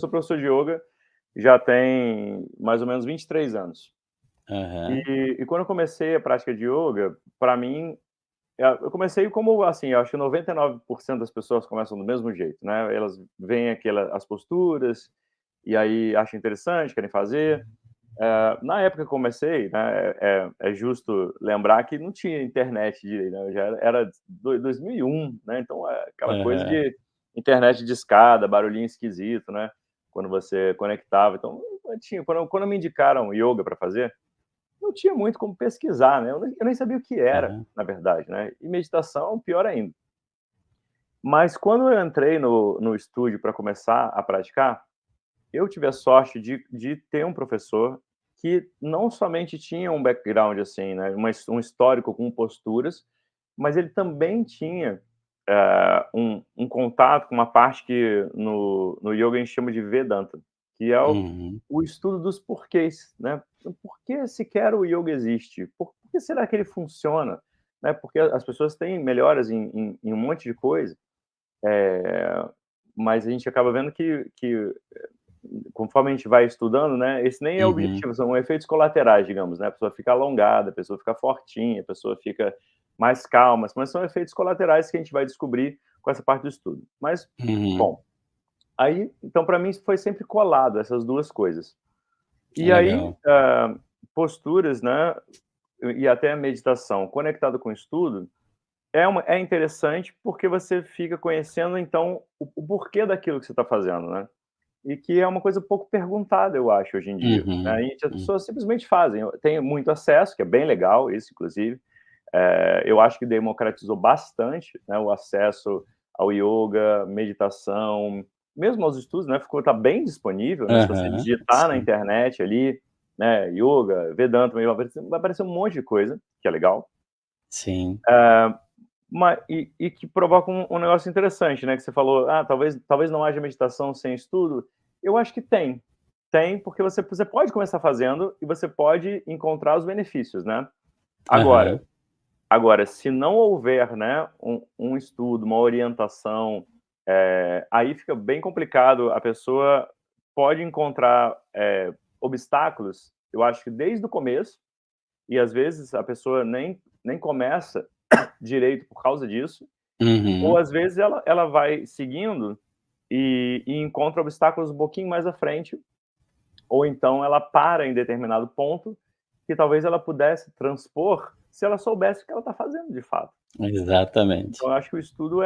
Sou professor de yoga já tem mais ou menos 23 anos. Aham. E quando eu comecei a prática de yoga, para mim, eu comecei como, assim, eu acho que 99% das pessoas começam do mesmo jeito, né, elas veem as posturas, e aí acham interessante, querem fazer. Na época que eu comecei, né, é justo lembrar que não tinha internet direito, né, já era 2001, né, então é aquela coisa Aham. de internet discada, barulhinho esquisito, né, quando você conectava, então não tinha quando me indicaram ioga para fazer, não tinha muito como pesquisar, né, eu nem sabia o que era, Aham. na verdade, né, e meditação pior ainda. Mas quando eu entrei no estúdio para começar a praticar, eu tive a sorte de ter um professor que não somente tinha um background, assim, né, um histórico com posturas, mas ele também tinha, um contato com uma parte que no yoga a gente chama de Vedanta, que é Uhum. o estudo dos porquês, né. Por que sequer o yoga existe? Por que será que ele funciona? Né, porque as pessoas têm melhoras em um monte de coisa, mas a gente acaba vendo que conforme a gente vai estudando, né, esse nem é o Uhum. objetivo, são efeitos colaterais, digamos, né, a pessoa fica alongada, a pessoa fica fortinha, a pessoa fica mais calma, mas são efeitos colaterais que a gente vai descobrir com essa parte do estudo. Mas, Uhum. bom, aí, então para mim foi sempre colado essas 2 coisas. E aí, Legal. posturas, né, e até a meditação conectado com o estudo, é interessante, porque você fica conhecendo então o porquê daquilo que você está fazendo, né. E que é uma coisa pouco perguntada, eu acho, hoje em dia, né, Uhum. as Hum. pessoas simplesmente fazem. Eu tenho muito acesso, que é bem legal isso, inclusive, eu acho que democratizou bastante, né, o acesso ao ioga, meditação, mesmo aos estudos, né, tá bem disponível, né, se você Aham. digitar na Sim. internet ali, né, ioga, Vedanta, vai aparecer um monte de coisa, que é legal. Sim. E que provoca um negócio interessante, né, que você falou: "Ah, talvez não haja meditação sem estudo". Eu acho que tem. Tem, porque você pode começar fazendo e você pode encontrar os benefícios, né. Agora Aham. agora se não houver, né, um estudo, uma orientação, aí fica bem complicado, a pessoa pode encontrar, obstáculos, eu acho que desde o começo, e às vezes a pessoa nem começa direito por causa disso, ou Uhum. às vezes ela vai seguindo e encontra obstáculos um pouquinho mais à frente, ou então ela para em determinado ponto, que talvez ela pudesse transpor, se ela soubesse o que ela está fazendo de fato. Então Exatamente. eu acho que o estudo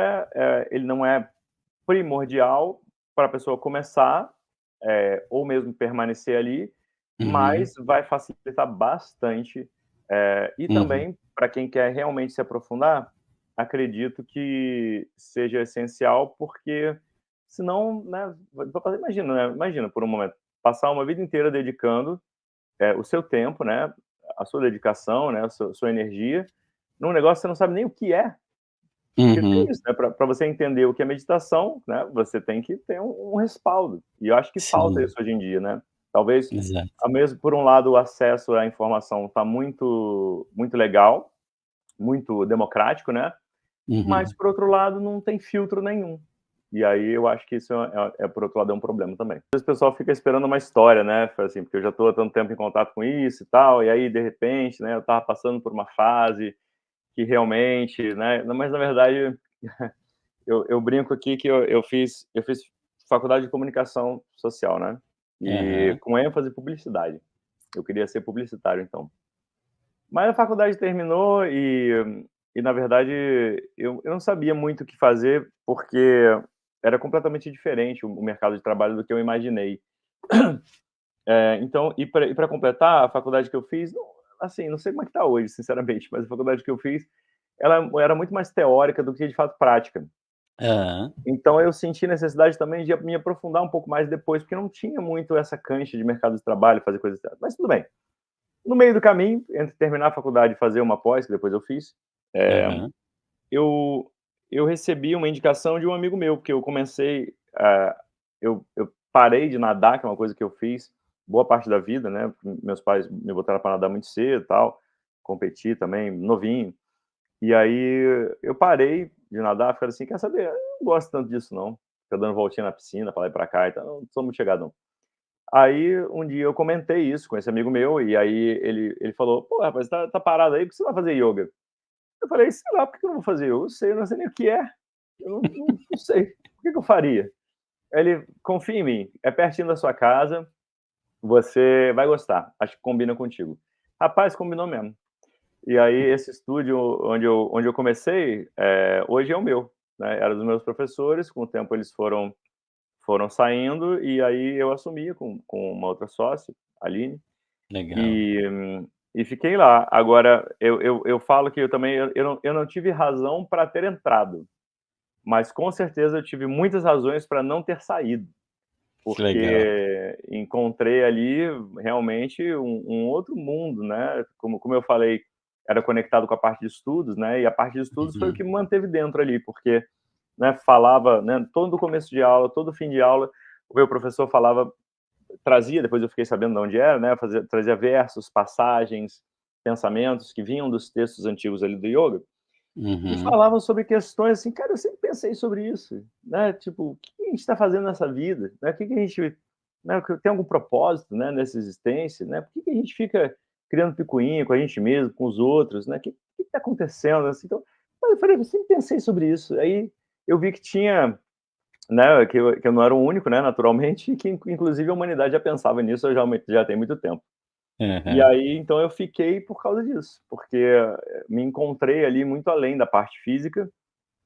ele não é primordial para a pessoa começar, ou mesmo permanecer ali, Uhum. mas vai facilitar bastante, e Uhum. também para quem quer realmente se aprofundar, acredito que seja essencial, porque senão, né, imagina por um momento, passar uma vida inteira dedicando, o seu tempo, né, a sua dedicação, né, a sua energia, num negócio que você não sabe nem o que é. Porque tem Uhum. isso, né, pra você entender o que é meditação, né, você tem que ter um respaldo, e eu acho que falta Sim. isso hoje em dia, né. Talvez, Exato. ao mesmo por um lado, o acesso à informação tá muito legal, muito democrático, né, mas Uhum. por outro lado não tem filtro nenhum. E aí eu acho que isso por outro lado é um problema também. Às vezes o pessoal fica esperando uma história, né, fala assim, porque eu já tô há tanto tempo em contato com isso e tal, e aí de repente, né, eu estava passando por uma fase que realmente, né, mas na verdade eu brinco aqui que eu fiz faculdade de comunicação social, né, e Aham. com ênfase em publicidade. Eu queria ser publicitário então. Mas a faculdade terminou e na verdade eu não sabia muito o que fazer, porque era completamente diferente o mercado de trabalho do que eu imaginei. Então e pra completar, a faculdade que eu fiz, não, assim, não sei como é que tá hoje, sinceramente, mas a faculdade que eu fiz, ela era muito mais teórica do que de fato prática. Aham. Então eu senti necessidade também de me aprofundar um pouco mais depois, porque não tinha muito essa cancha de mercado de trabalho, fazer coisas, mas tudo bem. No meio do caminho, entre terminar a faculdade e fazer uma pós, que depois eu fiz, eh, Aham. eu eu recebi uma indicação de um amigo meu, porque eu comecei a eu parei de nadar, que é uma coisa que eu fiz boa parte da vida, né, meus pais me botaram para nadar muito cedo e tal, competi também novinho, e aí eu parei de nadar, falei assim: "Quer saber? Eu não gosto tanto disso não". fica dando voltinha na piscina pra lá e pra cá, então não sou muito chegado não. Aí um dia eu comentei isso com esse amigo meu, e aí ele falou: "Pô, rapaz, tá parado aí, por que você vai fazer ioga?" Eu falei: "Sei lá, por que eu não vou fazer ioga? Eu não sei nem o que é, eu não sei, por que eu faria?" Aí ele: "Confia em mim, é pertinho da sua casa, você vai gostar, acho que combina contigo." Rapaz, combinou mesmo. E aí esse estúdio onde eu comecei, hoje é o meu, né, era dos meus professores, com o tempo eles foram saindo, e aí eu assumi com uma outra sócia, Aline, Legal. e fiquei lá. Agora eu falo que eu também eu não tive razão para ter entrado, mas com certeza eu tive muitas razões para não ter saído, Que legal. porque encontrei ali realmente um outro mundo, né, como eu falei, era conectado com a parte de estudos, né, e a parte de estudos foi o Uhum. que me manteve dentro ali, porque, né, falava, né, todo começo de aula, todo fim de aula, o meu professor falava, trazia, depois eu fiquei sabendo de onde era, né, trazia versos, passagens, pensamentos que vinham dos textos antigos ali do yoga, e Uhum. falavam sobre questões assim, cara, eu sempre pensei sobre isso, né, tipo, o que a gente está fazendo nessa vida, né, o que a gente, né, tem algum propósito, né, nessa existência, né, por que a gente fica criando picuinha com a gente mesmo, com os outros, né, que está acontecendo, assim, então, eu falei, eu sempre pensei sobre isso, aí eu vi que tinha, né, que eu não era o único, né, naturalmente, e que inclusive a humanidade já pensava nisso já tem muito tempo. E Aham. aí, então eu fiquei por causa disso, porque me encontrei ali muito além da parte física,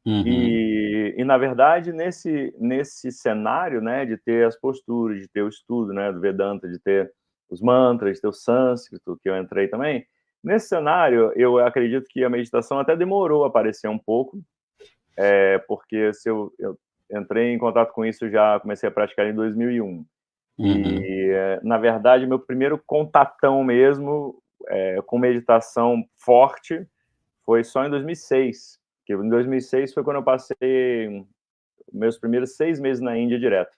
Uhum. e na verdade nesse cenário, né, de ter as posturas, de ter o estudo, né, do Vedanta, de ter os mantras, de ter o sânscrito, que eu entrei também, nesse cenário eu acredito que a meditação até demorou a aparecer um pouco, porque se eu entrei em contato com isso, já comecei a praticar em 2001. Uhum. Na verdade, meu primeiro contatão mesmo, com meditação forte, foi só em 2006, que em 2006 foi quando eu passei meus primeiros 6 meses na Índia direto.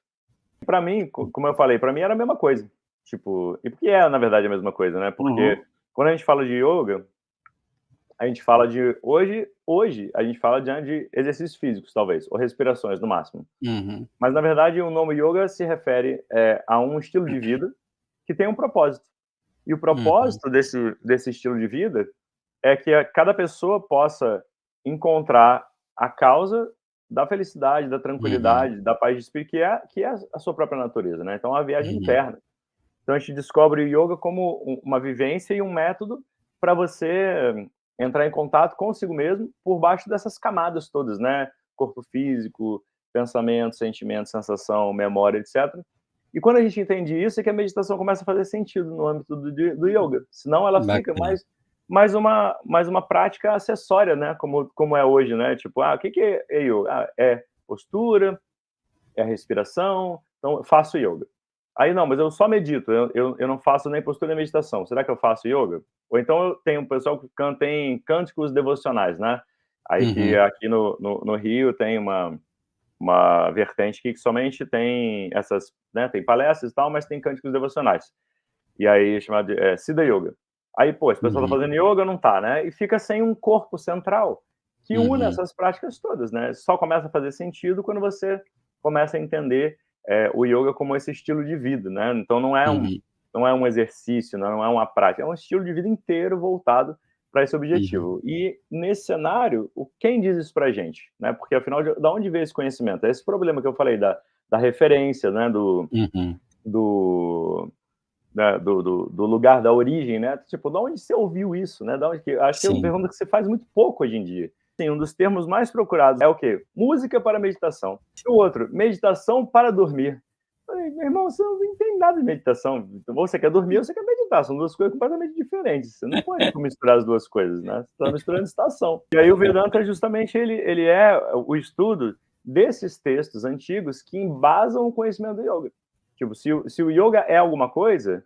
Para mim, como eu falei, para mim era a mesma coisa, tipo, e porque é na verdade a mesma coisa, né, porque Uhum. quando a gente fala de yoga, a gente fala de hoje a gente fala de exercícios físicos talvez, ou respirações no máximo. Uhum. Mas na verdade o nome yoga se refere, a um estilo de vida que tem um propósito. E o Uhum. propósito desse estilo de vida é que cada pessoa possa encontrar a causa da felicidade, da Uhum. tranquilidade, da paz de espírito, que é a sua própria natureza, né, então é uma viagem Uhum. interna. Então a gente descobre o yoga como uma vivência e um método para você entrar em contato consigo mesmo por baixo dessas camadas todas, né, corpo físico, pensamento, sentimento, sensação, memória, etc. E quando a gente entende isso, é que a meditação começa a fazer sentido no âmbito do yoga, senão ela fica Bacana. mais uma prática acessória, né, como é hoje, né, tipo, o que é yoga? É postura, é a respiração, então eu faço yoga. Aí não, mas eu só medito, eu não faço nem postura nem meditação. Será que eu faço yoga? Ou então eu tenho um pessoal que tem cânticos devocionais, né? Aí que Uhum. aqui no Rio tem uma vertente que somente tem essas, né? Tem palestras e tal, mas tem cânticos devocionais. E aí é chamado de Siddha Yoga. Aí, pô, esse pessoal tá Uhum. fazendo yoga, não tá, né? E fica sem um corpo central que une Uhum. essas práticas todas, né? Só começa a fazer sentido quando você começa a entender o yoga como esse estilo de vida, né? Então Uhum. não é um exercício, não é uma prática, é um estilo de vida inteiro voltado para esse Uhum. objetivo. E nesse cenário, quem diz isso pra gente, né? Porque afinal, da onde veio esse conhecimento? É esse problema que eu falei da referência, né? Uhum. Do do lugar da origem, né? Tipo, da onde você ouviu isso, né? Da onde que acho que é uma Sim. pergunta que você faz muito pouco hoje em dia. Sim, um dos termos mais procurados é o quê? Música para meditação. E o outro, meditação para dormir. Falei, meu irmão, você não entende nada de meditação. Ou você quer dormir ou você quer meditar. São duas coisas completamente diferentes. Você não pode misturar as duas coisas, né? Você está misturando estação. E aí o Vedanta, justamente, ele é o estudo desses textos antigos que embasam o conhecimento do yoga. Tipo, se o yoga é alguma coisa,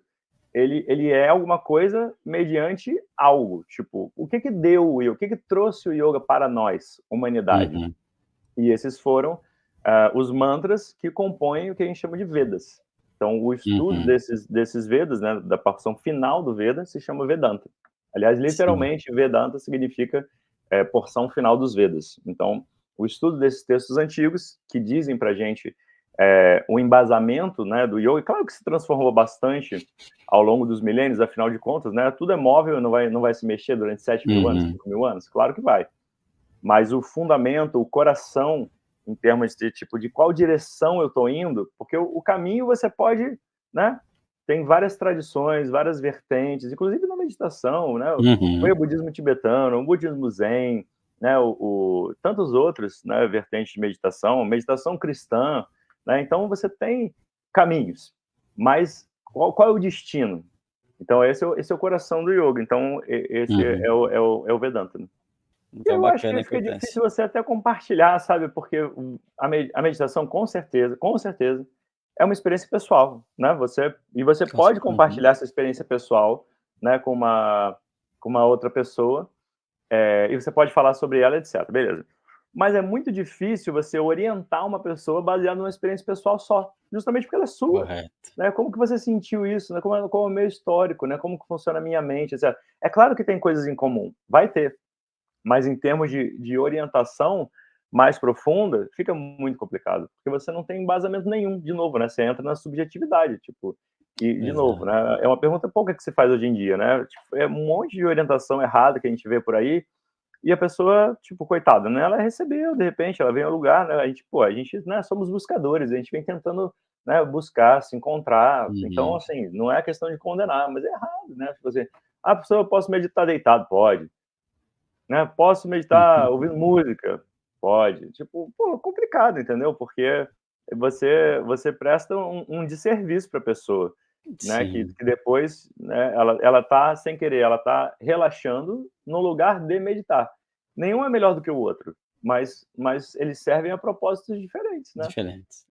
ele é alguma coisa mediante algo. Tipo, o que deu o yoga? O que trouxe o yoga para nós, humanidade? Uhum. E esses foram os mantras que compõem o que a gente chama de Vedas. Então, o estudo Uhum. desses Vedas, né, da porção final do Veda, se chama Vedanta. Aliás, Sim. literalmente, Vedanta significa porção final dos Vedas. Então, o estudo desses textos antigos, que dizem pra gente, o embasamento, né, do yoga. Claro que se transformou bastante ao longo dos milênios, afinal de contas, né, tudo é móvel, não vai se mexer durante 7.000 anos, Uhum. 5.000 anos? Claro que vai. Mas o fundamento, o coração, em termos de, tipo, de qual direção eu estou indo, porque o caminho você pode, né, tem várias tradições, várias vertentes, inclusive na meditação, né, o Uhum. budismo tibetano, o budismo zen, né, tantos outros, né, vertentes de meditação, meditação cristã, né, então você tem caminhos, mas qual é o destino? Então esse é o coração do yoga, então esse Uhum. é o Vedanta, né. E Então eu acho bacana que a fica importância. difícil você até compartilhar, sabe, porque a meditação com certeza, é uma experiência pessoal, né, você pode Uhum. compartilhar essa experiência pessoal, né, com uma outra pessoa, e você pode falar sobre ela, etc, beleza. Mas é muito difícil você orientar uma pessoa baseado numa experiência pessoal só, justamente porque ela é sua, Correto. né, como que você sentiu isso, né, como é o meu histórico, né, como que funciona a minha mente, etc. É claro que tem coisas em comum, vai ter, mas em termos de orientação mais profunda, fica muito complicado, porque você não tem embasamento nenhum, de novo, né, você entra na subjetividade, tipo, e de novo, Exato. né, é uma pergunta pouca que se faz hoje em dia, né, tipo, é um monte de orientação errada que a gente vê por aí, e a pessoa, tipo, coitada, né, ela recebeu, de repente, ela veio ao lugar, né, a gente, né, somos buscadores, a gente vem tentando, né, buscar, se encontrar, então, Uhum. assim, não é questão de condenar, mas é errado, né, tipo assim: "Ah, professor, eu posso meditar deitado?" "Pode." Né, "Posso meditar ouvindo música?" "Pode." Tipo, pô, complicado, entendeu, porque você presta um desserviço para a pessoa, né, que Sim. depois, né, ela tá sem querer, ela tá relaxando no lugar de meditar. Nenhum é melhor do que o outro, mas eles servem a propósitos diferentes, né. Diferentes.